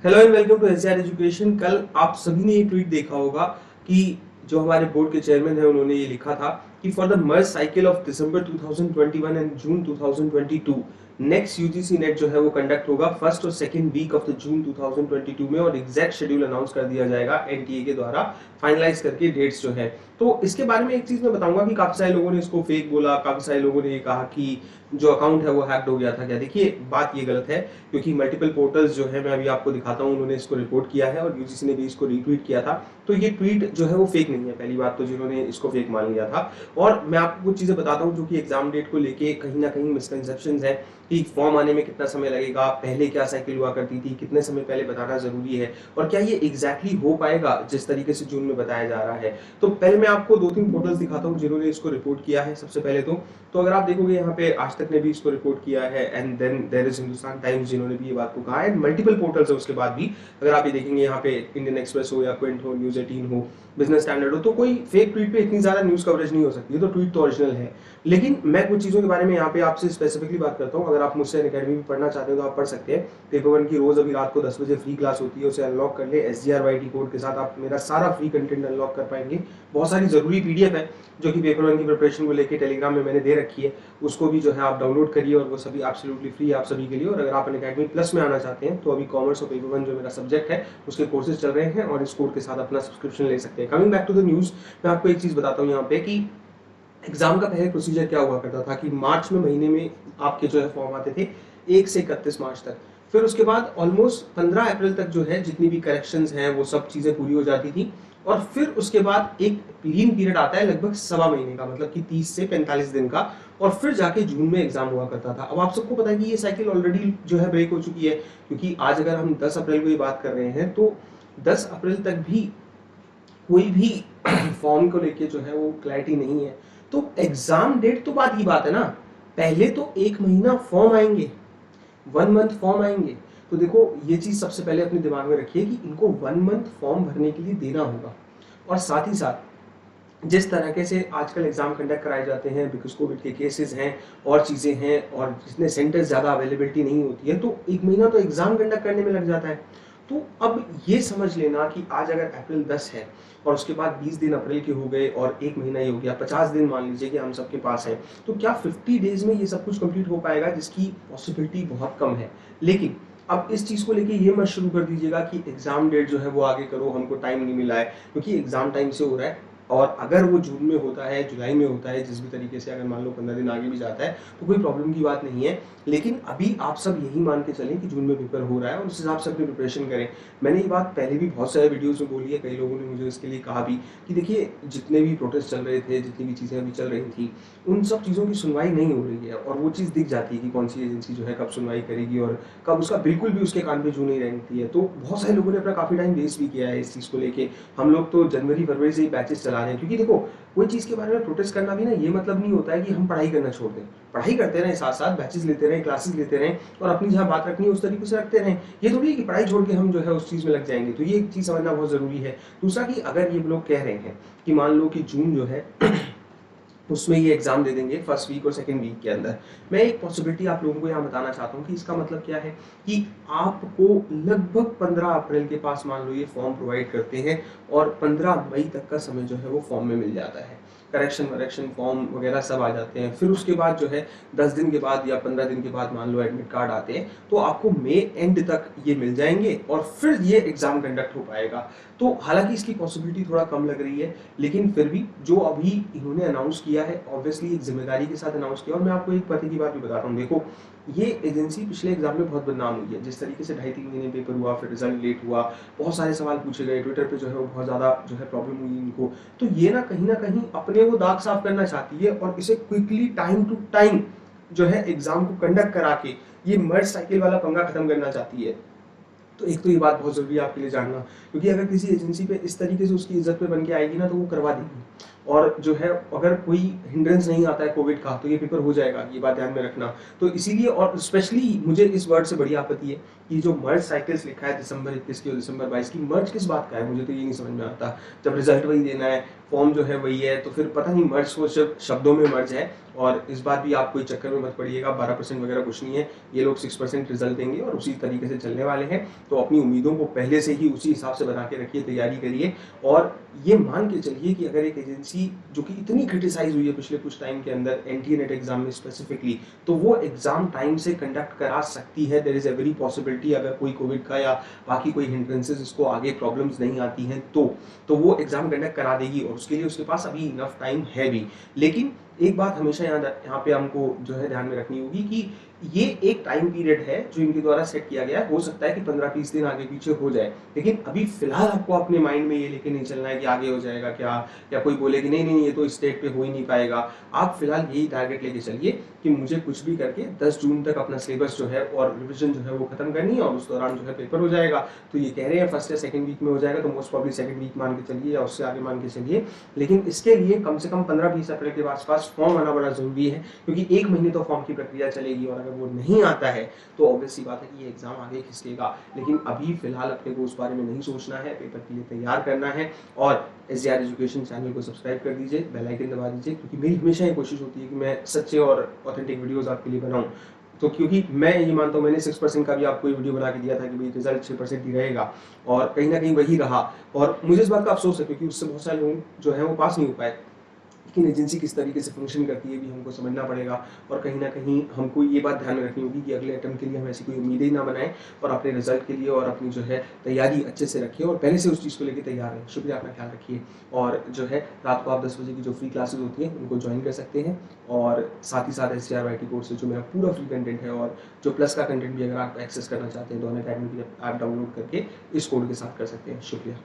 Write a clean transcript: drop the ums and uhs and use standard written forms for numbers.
Hello and welcome to SR education. कल आप सभी ने ये ट्वीट देखा होगा कि जो हमारे बोर्ड के चेयरमैन है उन्होंने ये लिखा था कि for the merge cycle of December 2021 and June 2022 next UGC NET जो है वो कंडक्ट होगा फर्स्ट और second week of the June 2022 में और एग्जैक्ट शेड्यूल अनाउंस कर दिया जाएगा एनटीए के द्वारा फाइनलाइज करके डेट्स जो है। तो इसके बारे में एक चीज मैं बताऊंगा कि काफी सारे लोगों ने इसको फेक बोला, काफी सारे लोगों ने ये कहा कि जो अकाउंट है वो हैक्ड हो गया था। क्या देखिए, बात ये गलत है क्योंकि मल्टीपल पोर्टल्स जो है मैं अभी आपको दिखाता हूँ उन्होंने इसको रिपोर्ट किया है और यूजीसी ने भी इसको रीट्वीट किया था। तो ये ट्वीट जो है वो फेक नहीं है, पहली बात तो जिन्होंने इसको फेक मान लिया था। और मैं आपको कुछ चीजें बताता हूँ जो कि एग्जाम डेट को लेके कहीं ना कहीं मिसकंसेप्शंस है कि फॉर्म आने में कितना समय लगेगा, पहले क्या साइकिल हुआ करती थी, कितने समय पहले बताना जरूरी है और क्या ये एग्जैक्टली हो पाएगा जिस तरीके से जून में बताया जा रहा है। तो पहले मैं आपको दो तीन पोर्टल्स दिखाता हूँ जिन्होंने इसको रिपोर्ट किया है। सबसे पहले तो अगर आप देखोगे यहाँ पे आज तक ने भी इसको रिपोर्ट किया है and then there is Hindustan Times जिन्होंने भी ये बात को कहा है, मल्टीपल पोर्टल्स है उसके बाद भी। अगर आप ये देखेंगे यहाँ पे इंडियन एक्सप्रेस हो या क्विंट हो, न्यूज 18 हो, बिजनेस स्टैंडर्ड हो, तो कोई फेक ट्वीट पे इतनी ज्यादा न्यूज कवरेज नहीं हो सकती, तो ट्वीट तो ओरिजिनल है। लेकिन मैं कुछ चीजों के बारे में यहाँ पे आपसे स्पेसिफिकली बात करता हूँ। अगर आप मुझसे अकेडमी में पढ़ना चाहते हो तो आप पढ़ सकते हैं। पेपर वन की रोज अभी रात को 10 बजे फ्री क्लास होती है, उसे अनलॉक कर ले। SGRYT कोड के साथ आप मेरा सारा फ्री कंटेंट अनलॉक कर पाएंगे। बहुत सारी जरूरी पीडीएफ है जो कि पेपर वन की प्रिपरेशन को लेकर टेलीग्राम में मैंने दे रखी है, उसको भी जो है आप डाउनलोड करिए और वो सभी एब्सोल्युटली फ्री आप सभी के लिए। और अगर आप अकेडमी प्लस में आना चाहते हैं तो अभी कॉमर्स और पेपर वन जो मेरा सब्जेक्ट है उसके कोर्सेज चल रहे हैं और इस कोड के साथ अपना सब्सक्रिप्शन ले सकते हैं। Coming back to the news, मैं आपको एक चीज बताता हूँ यहाँ पे कि एग्जाम का पहले प्रोसीजर क्या हुआ करता था कि मार्च में महीने में आपके जो है फॉर्म आते थे 1 से 31 मार्च तक। फिर उसके बाद ऑलमोस्ट 15 अप्रैल तक जो है जितनी भी करेक्शंस हैं वो सब चीजें पूरी हो जाती थी। और फिर उसके बाद एक लीन पीरियड आता है लगभग सवा महीने का, मतलब कि 30 से 45 दिन का, और फिर जाके जून में एग्जाम हुआ करता था। अब आप सबको पता है कि ये साइकिल ऑलरेडी जो है ब्रेक हो चुकी है, क्योंकि आज अगर हम 10 अप्रैल को ये बात कर रहे हैं तो 10 अप्रैल तक भी कोई भी फॉर्म को लेके जो है वो क्लैरिटी नहीं है। तो एग्जाम डेट तो बात की बात है ना, पहले तो एक महीना फॉर्म आएंगे, 1 मंथ फॉर्म आएंगे। तो देखो ये चीज सबसे पहले अपने दिमाग में रखिए कि इनको 1 मंथ फॉर्म भरने के लिए देना होगा। और साथ ही साथ जिस तरीके से आजकल एग्जाम कंडक्ट कराए जाते हैं, बिकॉज कोविड के केसेस हैं और चीजें हैं और जितने सेंटर्स ज्यादा अवेलेबिलिटी नहीं होती है तो एक महीना तो एग्जाम कंडक्ट करने में लग जाता है। तो अब ये समझ लेना कि आज अगर अप्रैल 10 है और उसके बाद 20 दिन अप्रैल के हो गए और एक महीना ही हो गया, 50 दिन मान लीजिए कि हम सबके पास है, तो क्या 50 डेज में ये सब कुछ कंप्लीट हो पाएगा, जिसकी पॉसिबिलिटी बहुत कम है। लेकिन अब इस चीज को लेके ये मत शुरू कर दीजिएगा कि एग्जाम डेट जो है वो आगे करो, हमको टाइम नहीं मिला है, क्योंकि एग्जाम टाइम से हो रहा है। और अगर वो जून में होता है, जुलाई में होता है, जिस भी तरीके से अगर मान लो 15 दिन आगे भी जाता है तो कोई प्रॉब्लम की बात नहीं है। लेकिन अभी आप सब यही मान के चलें कि जून में पेपर हो रहा है और उस हिसाब से अपनी प्रिपरेशन करें। मैंने ये बात पहले भी बहुत सारे वीडियोस में बोली है, कई लोगों ने मुझे इसके लिए कहा भी कि देखिए जितने भी प्रोटेस्ट चल रहे थे, जितनी भी चीज़ें अभी चल रही थी, उन सब चीज़ों की सुनवाई नहीं हो रही है और वो चीज़ दिख जाती है कि कौन सी एजेंसी जो है कब सुनवाई करेगी और कब उसका बिल्कुल भी उसके कान पे जू नहीं रहती है। तो बहुत सारे लोगों ने अपना काफ़ी टाइम वेस्ट भी किया है इस चीज़ को लेके। हम लोग तो जनवरी फरवरी से ही बैचेस चला रहे हैं, क्योंकि देखो कोई चीज़ के बारे में प्रोटेस्ट करना भी ना ये मतलब नहीं होता है कि हम पढ़ाई करना छोड़ दें। पढ़ाई करते रहें, साथ साथ बैचेस लेते रहें, क्लासेस लेते रहें और अपनी जहाँ बात रखनी है उस तरीके से रखते रहें। ये थोड़ी है कि पढ़ाई छोड़ के हम जो है उस चीज़ में लग जाएंगे। तो ये एक चीज़ समझना बहुत ज़रूरी है। दूसरा कि अगर ये लोग कह रहे हैं कि मान लो कि जून जो है उसमें ये एग्जाम दे देंगे फर्स्ट वीक और सेकंड वीक के अंदर, मैं एक पॉसिबिलिटी आप लोगों को यहाँ बताना चाहता हूँ कि इसका मतलब क्या है कि आपको लगभग 15 अप्रैल के पास मान लो ये फॉर्म प्रोवाइड करते हैं और 15 मई तक का समय जो है वो फॉर्म में मिल जाता है। करेक्शन वरेक्शन फॉर्म वगैरह सब आ जाते हैं। फिर उसके बाद जो है 10 दिन के बाद या 15 दिन के बाद मान लो एडमिट कार्ड आते हैं तो आपको मई एंड तक ये मिल जाएंगे और फिर ये एग्जाम कंडक्ट हो पाएगा। तो हालांकि इसकी पॉसिबिलिटी थोड़ा कम लग रही है, लेकिन फिर भी जो अभी इन्होंने अनाउंस किया है ऑब्वियसली एक जिम्मेदारी के साथ अनाउंस किया। और मैं आपको एक पते की बात भी बताता हूँ, देखो ये एजेंसी पिछले एग्जाम में बहुत बदनाम हुई है। जिस तरीके से 2.5-3 महीने पेपर हुआ, फिर रिजल्ट लेट हुआ, बहुत सारे सवाल पूछे गए, ट्विटर पे जो है वो बहुत ज़्यादा जो है प्रॉब्लम हुई इनको। तो ये ना कहीं अपने वो दाग साफ करना चाहती है और इसे क्विकली टाइम टू टाइम जो है एग्जाम को कंडक्ट करा के ये मर्ज साइकिल वाला पंगा खत्म करना चाहती है। तो एक तो ये बात बहुत जरूरी है आपके लिए जानना, क्योंकि अगर किसी एजेंसी पे इस तरीके से उसकी इज्जत पे बन के आएगी ना तो वो करवा देगी। और जो है अगर कोई हिंड्रेंस नहीं आता है कोविड का तो ये पेपर हो जाएगा, ये बात ध्यान में रखना। तो इसीलिए और स्पेशली मुझे इस वर्ड से बड़ी आपत्ति है कि जो मर्ज साइकिल्स लिखा है दिसंबर 21 की और दिसंबर 22 की, मर्ज किस बात का है मुझे तो ये नहीं समझ में आता। जब रिजल्ट वही देना है, फॉर्म जो है वही है, तो फिर पता नहीं मर्ज को शब्दों में मर्ज है और इस बार भी आप कोई चक्कर में मत पड़िएगा, 12% वगैरह कुछ नहीं है, ये लोग 6% रिजल्ट देंगे और उसी तरीके से चलने वाले हैं। तो अपनी उम्मीदों को पहले से ही उसी हिसाब से बना के रखिए, तैयारी करिए और ये मान के चलिए कि अगर एक एजेंसी जो कि इतनी क्रिटिसाइज हुई है पिछले कुछ टाइम के अंदर एनटीए नेट एग्जाम में स्पेसिफिकली, तो वो एग्जाम टाइम से कंडक्ट करा सकती है। देयर इज एवरी पॉसिबिलिटी, अगर कोई कोविड का या बाकी कोई हिंड्रेंसेस इसको आगे प्रॉब्लम्स नहीं आती हैं तो वो एग्जाम कंडक्ट करा देगी और उसके लिए उसके पास अभी इनफ टाइम है भी। लेकिन एक बात हमेशा यहाँ पे हमको जो है ध्यान में रखनी होगी कि ये एक टाइम पीरियड है जो इनके द्वारा सेट किया गया है। हो सकता है कि 15-20 दिन आगे पीछे हो जाए, लेकिन अभी फिलहाल आपको अपने माइंड में ये लेके नहीं चलना है कि आगे हो जाएगा क्या, या कोई बोले कि नहीं नहीं ये तो स्टेट पे हो ही नहीं पाएगा। आप फिलहाल यही टारगेट लेके चलिए कि मुझे कुछ भी करके 10 जून तक अपना सिलेबस जो है और रिविजन जो है वो खत्म करनी है और उस दौरान जो है पेपर हो जाएगा। तो ये कह रहे हैं फर्स्ट या सेकंड वीक में हो जाएगा, तो मोस्ट प्रॉब्ली सेकंड वीक मान के चलिए या उससे आगे मान के चलिए। लेकिन इसके लिए कम से कम 15-20 अप्रैल के आसपास फॉर्म आना बड़ा जरूरी है, क्योंकि 1 महीने तो फॉर्म की प्रक्रिया चलेगी और अगर वो नहीं आता है तो ऑब्वियस सी बात है कि ये एग्जाम आगे खिसकेगा। लेकिन अभी फिलहाल अपने को उस बारे में नहीं सोचना है, पेपर के लिए तैयार करना है। और SJR एजुकेशन चैनल को सब्सक्राइब कर दीजिए, बेल आइकन दबा दीजिए, क्योंकि मेरी हमेशा ये कोशिश होती है कि मैं सच्चे और ऑथेंटिक वीडियोस आपके लिए बनाऊं। तो क्योंकि मैं ये मानता हूँ, मैंने 6% का भी आपको वीडियो बना के दिया था कि भाई रिजल्ट 6% ही रहेगा और कहीं ना कहीं वही रहा। और मुझे इस बात का अफसोस है क्योंकि उससे बहुत सारे लोग जो है वो पास नहीं हो पाए। लेकिन एजेंसी किस तरीके से फंक्शन करती है भी हमको समझना पड़ेगा और कहीं ना कहीं हमको ये बात ध्यान में रखनी होगी कि अगले अटेम्प्ट के लिए हम ऐसी कोई उम्मीदें ना बनाएं और अपने रिजल्ट के लिए और अपनी जो है तैयारी अच्छे से रखें और पहले से उस चीज़ को लेकर तैयार रहें। शुक्रिया, अपना ख्याल रखिए। और जो है रात को आप 10 बजे की जो फ्री क्लासेज होती हैं उनको ज्वाइन कर सकते हैं और साथ ही साथ SJR IT कोर्स से जो मेरा पूरा फ्री कंटेंट है और जो प्लस का कंटेंट भी अगर आप एक्सेस करना चाहते हैं तो अनअकैडमी की ऐप डाउनलोड करके इस कोड के साथ कर सकते हैं। शुक्रिया।